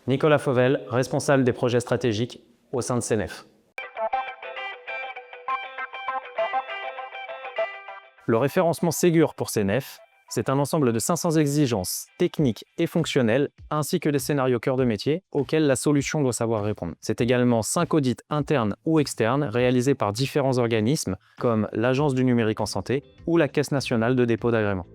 Nicolas Fauvel, responsable des projets stratégiques au sein de CNEF. Le référencement Ségur pour CNEF, c'est un ensemble de 500 exigences techniques et fonctionnelles, ainsi que des scénarios cœur de métier auxquels la solution doit savoir répondre. C'est également 5 audits internes ou externes réalisés par différents organismes, comme l'Agence du numérique en santé ou la Caisse nationale de dépôt d'agrément.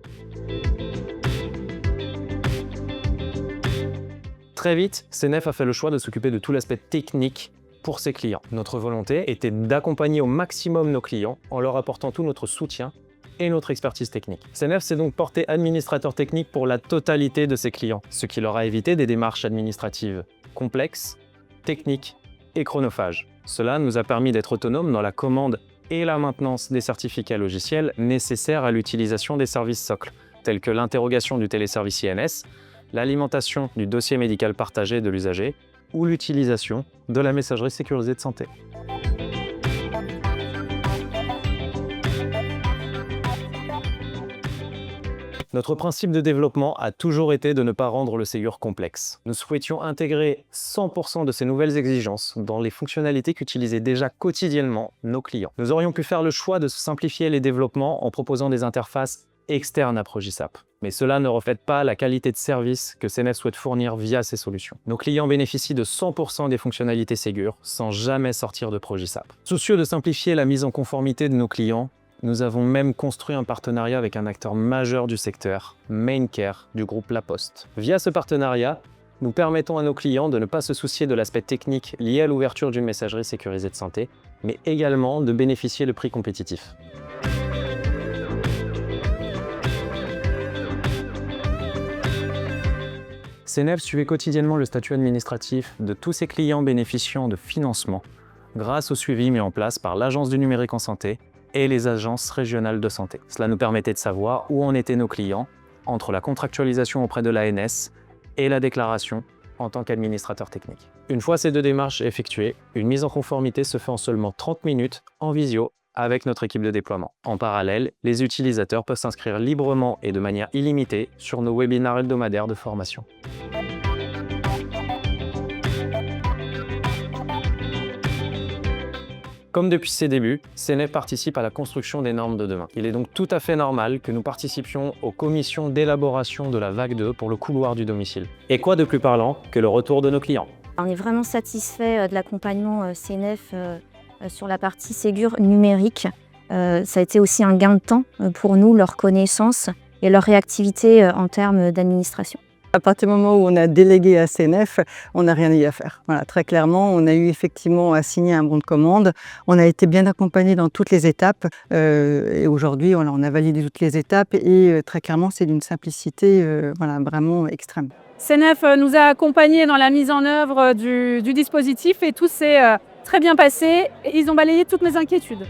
Très vite, CNEF a fait le choix de s'occuper de tout l'aspect technique pour ses clients. Notre volonté était d'accompagner au maximum nos clients en leur apportant tout notre soutien et notre expertise technique. CNEF s'est donc porté administrateur technique pour la totalité de ses clients, ce qui leur a évité des démarches administratives complexes, techniques et chronophages. Cela nous a permis d'être autonomes dans la commande et la maintenance des certificats logiciels nécessaires à l'utilisation des services socles, tels que l'interrogation du téléservice INS, l'alimentation du dossier médical partagé de l'usager ou l'utilisation de la messagerie sécurisée de santé. Notre principe de développement a toujours été de ne pas rendre le Ségur complexe. Nous souhaitions intégrer 100% de ces nouvelles exigences dans les fonctionnalités qu'utilisaient déjà quotidiennement nos clients. Nous aurions pu faire le choix de simplifier les développements en proposant des interfaces externes à Progisap. Mais cela ne reflète pas la qualité de service que CNEF souhaite fournir via ces solutions. Nos clients bénéficient de 100% des fonctionnalités Ségur sans jamais sortir de Progisap. Soucieux de simplifier la mise en conformité de nos clients, nous avons même construit un partenariat avec un acteur majeur du secteur, Maincare, du groupe La Poste. Via ce partenariat, nous permettons à nos clients de ne pas se soucier de l'aspect technique lié à l'ouverture d'une messagerie sécurisée de santé, mais également de bénéficier de prix compétitifs. CNEF suivait quotidiennement le statut administratif de tous ses clients bénéficiant de financement grâce au suivi mis en place par l'Agence du numérique en santé et les agences régionales de santé. Cela nous permettait de savoir où en étaient nos clients entre la contractualisation auprès de l'ANS et la déclaration en tant qu'administrateur technique. Une fois ces deux démarches effectuées, une mise en conformité se fait en seulement 30 minutes en visio avec notre équipe de déploiement. En parallèle, les utilisateurs peuvent s'inscrire librement et de manière illimitée sur nos webinaires hebdomadaires de formation. Comme depuis ses débuts, CNEF participe à la construction des normes de demain. Il est donc tout à fait normal que nous participions aux commissions d'élaboration de la vague 2 pour le couloir du domicile. Et quoi de plus parlant que le retour de nos clients? On est vraiment satisfait de l'accompagnement CNEF sur la partie Ségur numérique. Ça a été aussi un gain de temps pour nous, leur connaissance et leur réactivité en termes d'administration. À partir du moment où on a délégué à CNEF, on n'a rien eu à faire. Voilà, très clairement, on a eu effectivement à signer un bon de commande. On a été bien accompagné dans toutes les étapes. Et aujourd'hui, on a validé toutes les étapes. Et très clairement, c'est d'une simplicité vraiment extrême. CNEF nous a accompagnés dans la mise en œuvre du dispositif et tout s'est très bien passé. Ils ont balayé toutes mes inquiétudes.